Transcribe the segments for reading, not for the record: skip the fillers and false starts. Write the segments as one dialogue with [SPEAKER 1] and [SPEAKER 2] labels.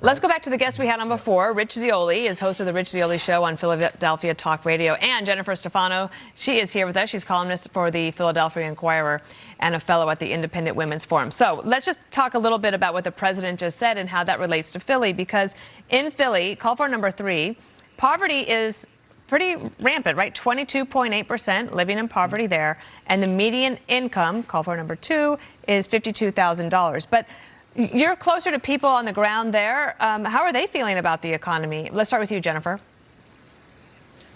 [SPEAKER 1] Let's go back to the guest we had on before. Rich Zeoli is host of the Rich Zeoli Show on Philadelphia Talk Radio. And Jennifer Stefano, she is here with us. She's columnist for the Philadelphia Inquirer and a fellow at the Independent Women's Forum. So let's just talk a little bit about what the president just said and how that relates to Philly. Because in Philly, call for number 3, poverty is pretty rampant, right? 22.8% living in poverty there. And the median income, call for number 2, is $52,000. But you're closer to people on the ground there. How are they feeling about the economy? Let's start with you, Jennifer.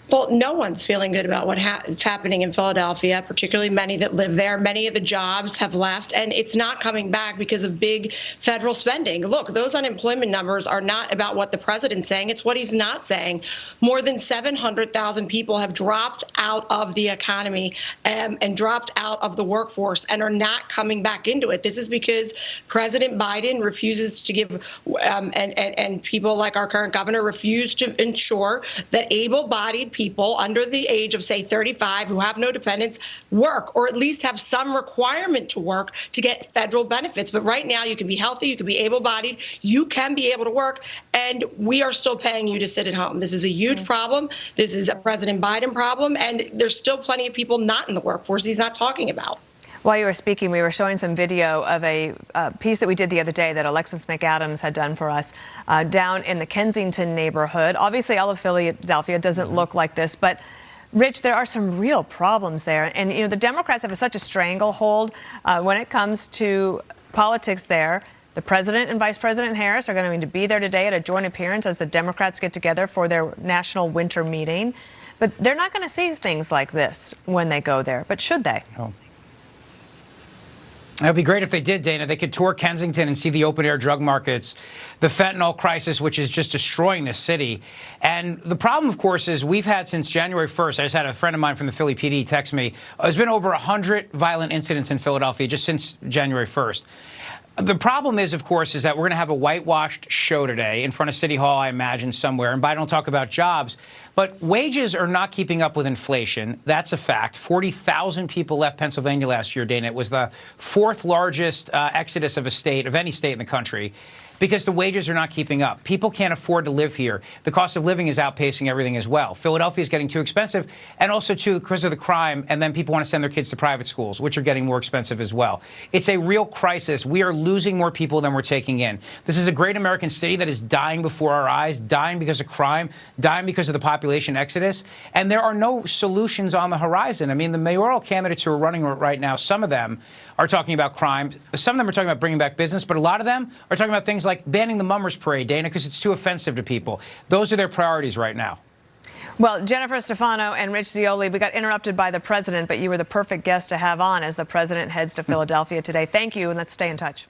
[SPEAKER 2] Well, no one's feeling good about what's happening in Philadelphia, particularly many that live there. Many of the jobs have left, and it's not coming back because of big federal spending. Look, those unemployment numbers are not about what the president's saying. It's what he's not saying. More than 700,000 people have dropped out of the economy and dropped out of the workforce and are not coming back into it. This is because President Biden refuses to give, and people like our current governor refuse to ensure that able-bodied people under the age of, say, 35 who have no dependents work, or at least have some requirement to work to get federal benefits. But right now, you can be healthy, you can be able-bodied, you can be able to work, and we are still paying you to sit at home. This is a huge problem. This is a President Biden problem, and there's still plenty of people not in the workforce he's not talking about.
[SPEAKER 1] While you were speaking, we were showing some video of a piece that we did the other day that Alexis McAdams had done for us down in the Kensington neighborhood. Obviously, all of Philadelphia doesn't look like this, but Rich, there are some real problems there. And, you know, the Democrats have such a stranglehold when it comes to politics there. The president and Vice President Harris are going to be there today at a joint appearance as the Democrats get together for their national winter meeting. But they're not going to see things like this when they go there. But should they?
[SPEAKER 3] No. It would be great if they did, Dana. They could tour Kensington and see the open-air drug markets, the fentanyl crisis, which is just destroying this city. And the problem, of course, is we've had since January 1st, I just had a friend of mine from the Philly PD text me, there's been over 100 violent incidents in Philadelphia just since January 1st. The problem is, of course, is that we're going to have a whitewashed show today in front of City Hall, I imagine, somewhere. And Biden will talk about jobs. But wages are not keeping up with inflation. That's a fact. 40,000 people left Pennsylvania last year, Dana. It was the 4th largest exodus of any state in the country, because the wages are not keeping up. People can't afford to live here. The cost of living is outpacing everything as well. Philadelphia is getting too expensive, and also, too, because of the crime, and then people want to send their kids to private schools, which are getting more expensive as well. It's a real crisis. We are losing more people than we're taking in. This is a great American city that is dying before our eyes, dying because of crime, dying because of the population exodus, and there are no solutions on the horizon. I mean, the mayoral candidates who are running right now, some of them are talking about crime. Some of them are talking about bringing back business, but a lot of them are talking about things like banning the mummers parade, Dana, because it's too offensive to people. Those are their priorities right now.
[SPEAKER 1] Well, Jennifer Stefano and Rich Zeoli, we got interrupted by the president, but you were the perfect guest to have on as the president heads to Philadelphia today. Thank you, and let's stay in touch.